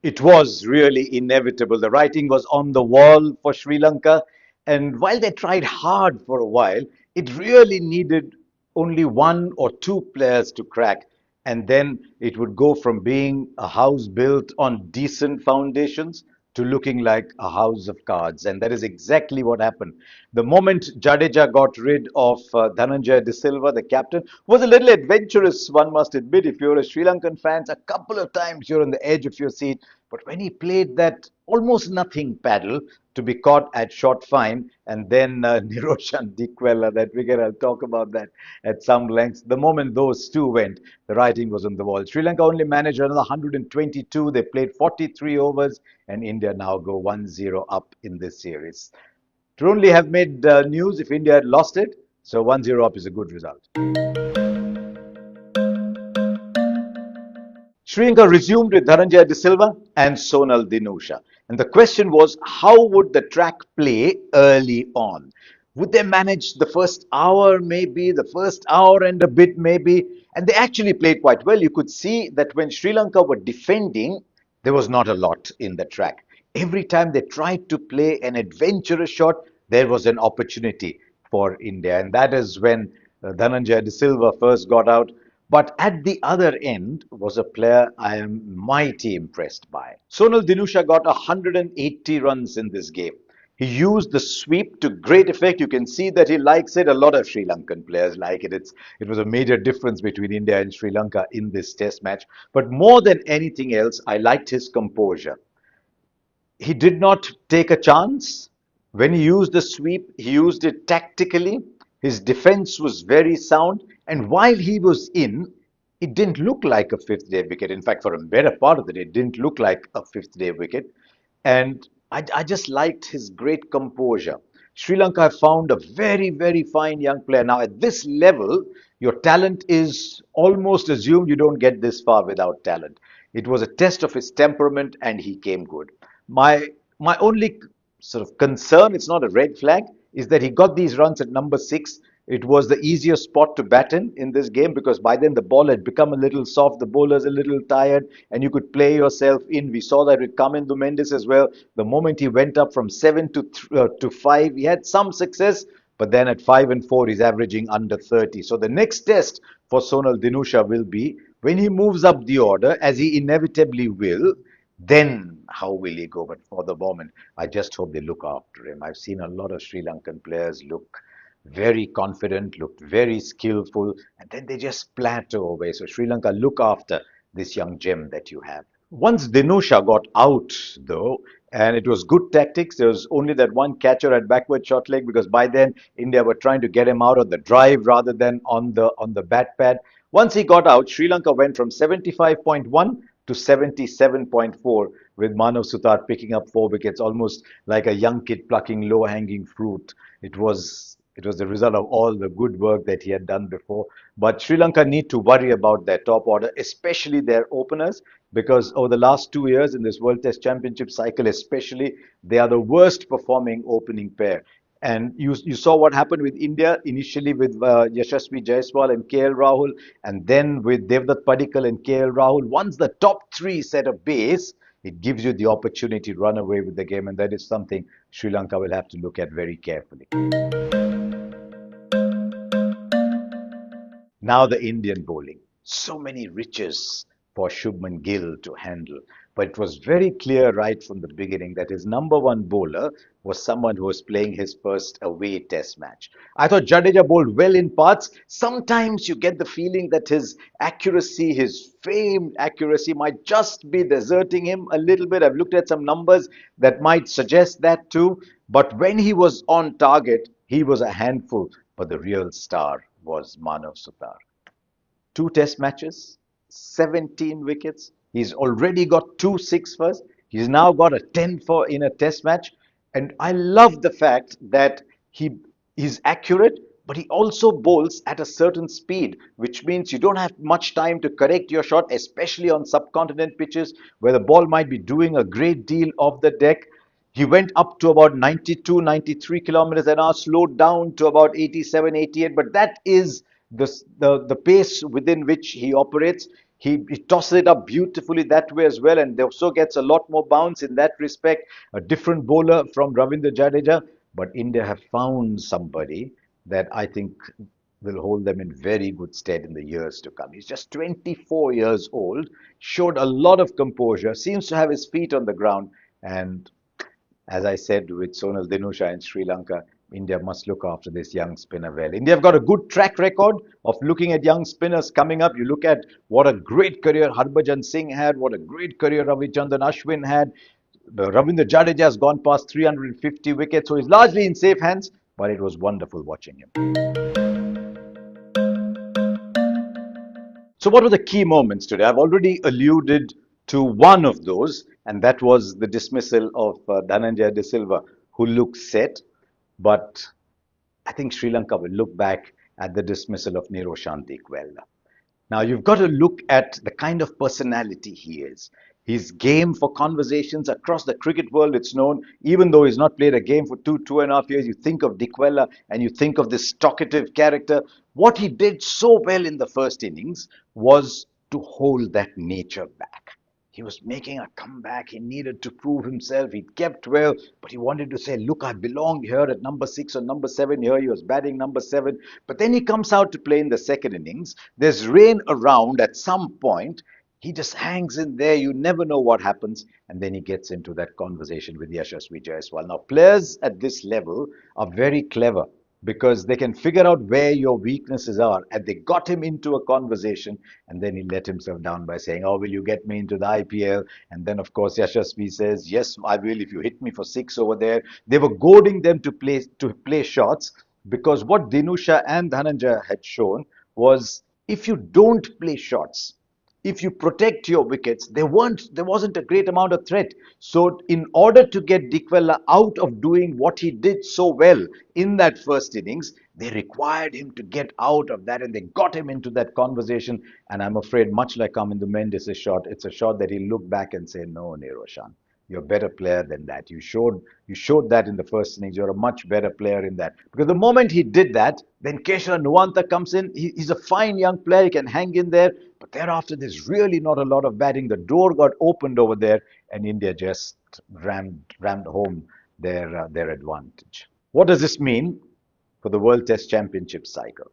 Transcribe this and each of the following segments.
It was really inevitable. The writing was on the wall for Sri Lanka. And while they tried hard for a while, it really needed only one or two players to crack. And then it would go from being a house built on decent foundations to looking like a house of cards. And that is exactly what happened. The moment Jadeja got rid of Dhananjaya De Silva, the captain, was a little adventurous, one must admit. If you're a Sri Lankan fan, a couple of times you're on the edge of your seat. But when he played that almost nothing paddle to be caught at short fine, and then Niroshan Dikwella, that wicket, I'll talk about that at some length. The moment those two went, the writing was on the wall. Sri Lanka only managed another 122. They played 43 overs, and India now go 1-0 up in this series. It would only have made news if India had lost it. So 1-0 up is a good result. Sri Lanka resumed with Dhananjaya De Silva and Sonal Dinusha. And the question was, how would the track play early on? Would they manage the first hour, maybe, the first hour and a bit, maybe? And they actually played quite well. You could see that when Sri Lanka were defending, there was not a lot in the track. Every time they tried to play an adventurous shot, there was an opportunity for India. And that is when Dhananjaya De Silva first got out. But at the other end was a player I am mighty impressed by. Sonal Dinusha got 180 runs in this game. He used the sweep to great effect. You can see that he likes it. A lot of Sri Lankan players like it. It was a major difference between India and Sri Lanka in this test match. But more than anything else, I liked his composure. He did not take a chance. When he used the sweep, he used it tactically. His defense was very sound. And while he was in, it didn't look like a fifth day wicket. In fact, for a better part of the day, it didn't look like a fifth day wicket. And I just liked his great composure. Sri Lanka have found a very, very fine young player. Now, at this level, your talent is almost assumed. You don't get this far without talent. It was a test of his temperament, and he came good. My only sort of concern, it's not a red flag, is that he got these runs at number 6. It was the easier spot to bat in this game because by then the ball had become a little soft, the bowlers a little tired, and you could play yourself in. We saw that with Kamindu Mendes as well. The moment he went up from 7 to 5, he had some success, but then at 5 and 4, he's averaging under 30. So the next test for Sonal Dinusha will be when he moves up the order, as he inevitably will. Then how will he go? But for the moment, I just hope they look after him. I've seen a lot of Sri Lankan players look very confident, looked very skillful, and then they just plateau away. So Sri Lanka, look after this young gem that you have. Once Dinusha got out, though, and it was good tactics, there was only that one catcher at backward short leg because by then India were trying to get him out on the drive rather than on the bat pad. Once he got out, Sri Lanka went from 75.1 to 77.4 with Manav Sutar picking up 4 wickets, almost like a young kid plucking low-hanging fruit. It was the result of all the good work that he had done before. But Sri Lanka need to worry about their top order, especially their openers, because over the last 2 years in this World Test Championship cycle, especially, they are the worst performing opening pair. And you saw what happened with India initially with Yashasvi Jaiswal and KL Rahul, and then with Devdutt Padikkal and KL Rahul. Once the top three set a base, it gives you the opportunity to run away with the game, and that is something Sri Lanka will have to look at very carefully. Now the Indian bowling. So many riches for Shubman Gill to handle. But it was very clear right from the beginning that his number one bowler was someone who was playing his first away test match. I thought Jadeja bowled well in parts. Sometimes you get the feeling that his accuracy, his famed accuracy, might just be deserting him a little bit. I've looked at some numbers that might suggest that too. But when he was on target, he was a handful. But the real star was Manav Sutar. 2 test matches, 17 wickets. He's already got 2 6 first. He's now got a 10 for in a test match. And I love the fact that he is accurate, but he also bowls at a certain speed, which means you don't have much time to correct your shot, especially on subcontinent pitches where the ball might be doing a great deal of the deck. He went up to about 92, 93 kilometers an hour, slowed down to about 87, 88, but that is the pace within which he operates. He tosses it up beautifully that way as well, and also gets a lot more bounce in that respect. A different bowler from Ravindra Jadeja, but India have found somebody that I think will hold them in very good stead in the years to come. He's just 24 years old, showed a lot of composure, seems to have his feet on the ground, and as I said with Sonal Dinusha in Sri Lanka, India must look after this young spinner well. India have got a good track record of looking at young spinners coming up. You look at what a great career Harbhajan Singh had, what a great career Ravichandran Ashwin had. Ravindra Jadeja has gone past 350 wickets, so he's largely in safe hands, but it was wonderful watching him. So, what were the key moments today? I've already alluded to one of those, and that was the dismissal of Dhananjaya De Silva, who looked set. But I think Sri Lanka will look back at the dismissal of Niroshanti Kwella. Now, you've got to look at the kind of personality he is. His game for conversations across the cricket world, it's known, even though he's not played a game for 2.5 years, you think of Dikwella and you think of this talkative character. What he did so well in the first innings was to hold that nature back. He was making a comeback. He needed to prove himself. He kept well, but he wanted to say, look, I belong here at number 6 or number 7 here. He was batting number 7. But then he comes out to play in the second innings. There's rain around at some point. He just hangs in there. You never know what happens. And then he gets into that conversation with Yashasvi Jaiswal. Now, players at this level are very clever because they can figure out where your weaknesses are. And they got him into a conversation, and then he let himself down by saying, oh, will you get me into the IPL? And then, of course, Yashasvi says, yes, I will if you hit me for 6 over there. They were goading them to play shots, because what Dinusha and Dhananjaya had shown was, if you don't play shots, if you protect your wickets, there wasn't a great amount of threat. So in order to get Dikwella out of doing what he did so well in that first innings, they required him to get out of that, and they got him into that conversation. And I'm afraid, much like Amindu Mendes' shot, it's a shot that he'll look back and say, no, Niroshan, you're a better player than that. You showed that in the first innings. You're a much better player in that. Because the moment he did that, then Keshav Nuwanta comes in. He's a fine young player. He can hang in there. But thereafter, there's really not a lot of batting. The door got opened over there, and India just rammed home their advantage. What does this mean for the World Test Championship cycle?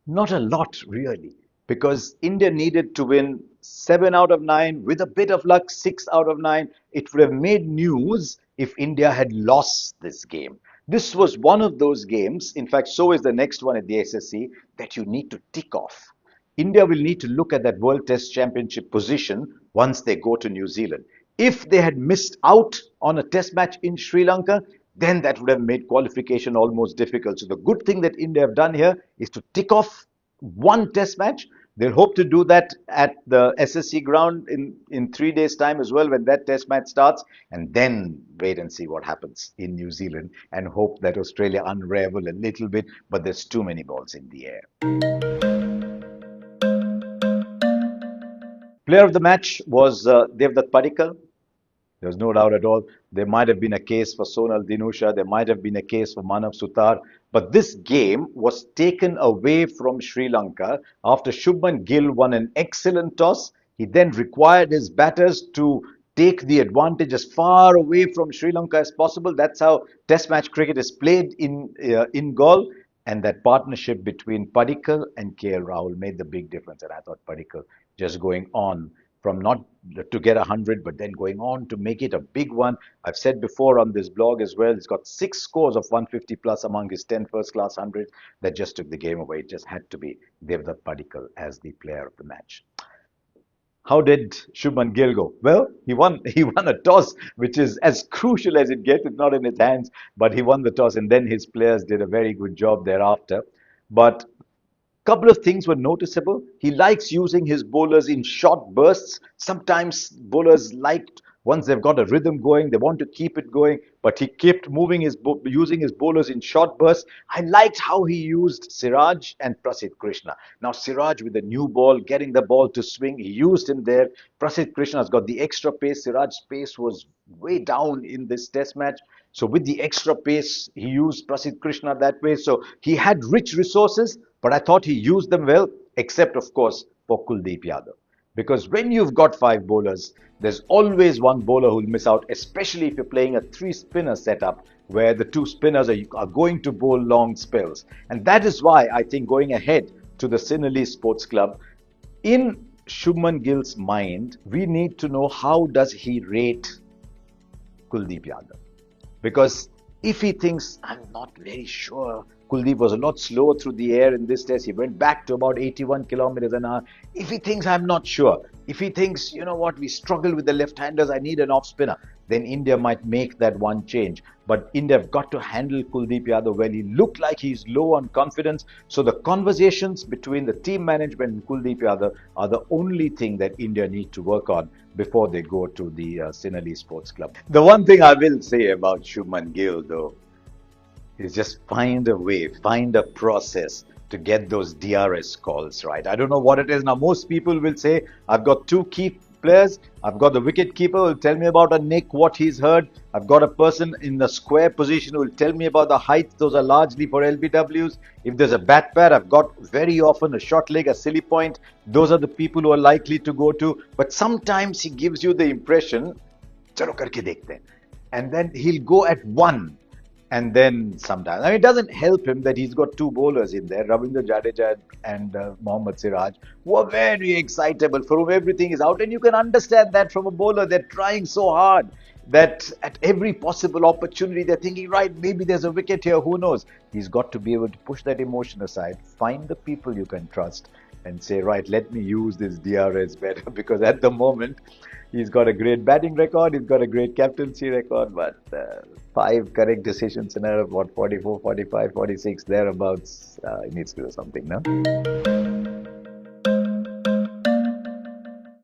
Not a lot, really, because India needed to win 7 out of 9, with a bit of luck, 6 out of 9. It would have made news if India had lost this game. This was one of those games, in fact, so is the next one at the SSC, that you need to tick off. India will need to look at that World Test Championship position once they go to New Zealand. If they had missed out on a test match in Sri Lanka, then that would have made qualification almost difficult. So the good thing that India have done here is to tick off one test match. They'll hope to do that at the SSC ground in 3 days' time as well, when that test match starts, and then wait and see what happens in New Zealand and hope that Australia unravel a little bit, but there's too many balls in the air. Player of the match was Devdutt Padikkal. There's no doubt at all. There might have been a case for Sonal Dinusha. There might have been a case for Manav Sutar. But this game was taken away from Sri Lanka after Shubman Gill won an excellent toss. He then required his batters to take the advantage as far away from Sri Lanka as possible. That's how Test match cricket is played in Galle. And that partnership between Padikkal and KL Rahul made the big difference. And I thought Padikkal just going on from not to get 100, but then going on to make it a big one. I've said before on this blog as well, he's got 6 scores of 150 plus among his 10 first-class hundreds. That just took the game away. It just had to be Devdutt Padikkal as the player of the match. How did Shubman Gill go? Well, he won a toss, which is as crucial as it gets. It's not in his hands, but he won the toss, and then his players did a very good job thereafter. But couple of things were noticeable. He likes using his bowlers in short bursts. Sometimes bowlers liked, once they've got a rhythm going, they want to keep it going, but he kept using his bowlers in short bursts. I liked how he used Siraj and Prasidh Krishna. Now Siraj with the new ball, getting the ball to swing, he used him there. Prasidh Krishna's got the extra pace. Siraj's pace was way down in this test match. So with the extra pace, he used Prasidh Krishna that way. So he had rich resources, but I thought he used them well, except, of course, for Kuldeep Yadav. Because when you've got five bowlers, there's always one bowler who'll miss out, especially if you're playing a three-spinner setup where the two spinners are going to bowl long spells. And that is why I think going ahead to the Sinhalese Sports Club, in Shubman Gill's mind, we need to know how does he rate Kuldeep Yadav. Because if he thinks, I'm not very sure, Kuldeep was a lot slower through the air in this test, he went back to about 81 kilometers an hour. If he thinks, I'm not sure, if he thinks, you know what, we struggle with the left-handers, I need an off-spinner, then India might make that one change. But India have got to handle Kuldeep Yadav well. He looked like he's low on confidence. So the conversations between the team management and Kuldeep Yadav are the only thing that India need to work on before they go to the Sinhalese Sports Club. The one thing I will say about Shubman Gill, though, is just find a way, find a process to get those DRS calls right. I don't know what it is. Now, most people will say, I've got two key players. I've got the wicket keeper who will tell me about a nick, what he's heard. I've got a person in the square position who will tell me about the height. Those are largely for LBWs. If there's a bat pair, I've got very often a short leg, a silly point. Those are the people who are likely to go to. But sometimes he gives you the impression, chalo karke dekhte hain. And then he'll go at one. And then sometimes, I mean, it doesn't help him that he's got two bowlers in there, Ravindra Jadeja and Mohammad Siraj, who are very excitable, for whom everything is out. And you can understand that from a bowler. They're trying so hard that at every possible opportunity, they're thinking, right, maybe there's a wicket here, who knows? He's got to be able to push that emotion aside, find the people you can trust, and say, right, let me use this DRS better. Because at the moment, he's got a great batting record, he's got a great captaincy record, but 5 correct decisions in a, 44, 45, 46, thereabouts, he needs to do something, no?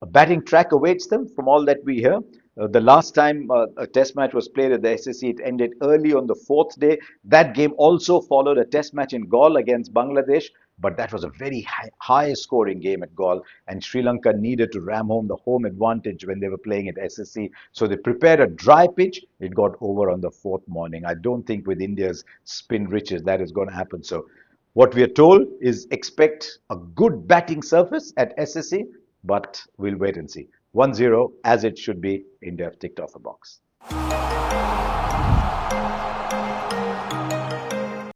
A batting track awaits them from all that we hear. The last time a test match was played at the SSC, it ended early on the 4th day. That game also followed a test match in Galle against Bangladesh, but that was a very high scoring game at Galle, and Sri Lanka needed to ram home the home advantage when they were playing at SSC. So they prepared a dry pitch. It got over on the 4th morning. I don't think with India's spin riches that is going to happen. So what we are told is expect a good batting surface at SSC, but we'll wait and see. 1-0, as it should be. India have ticked off a box.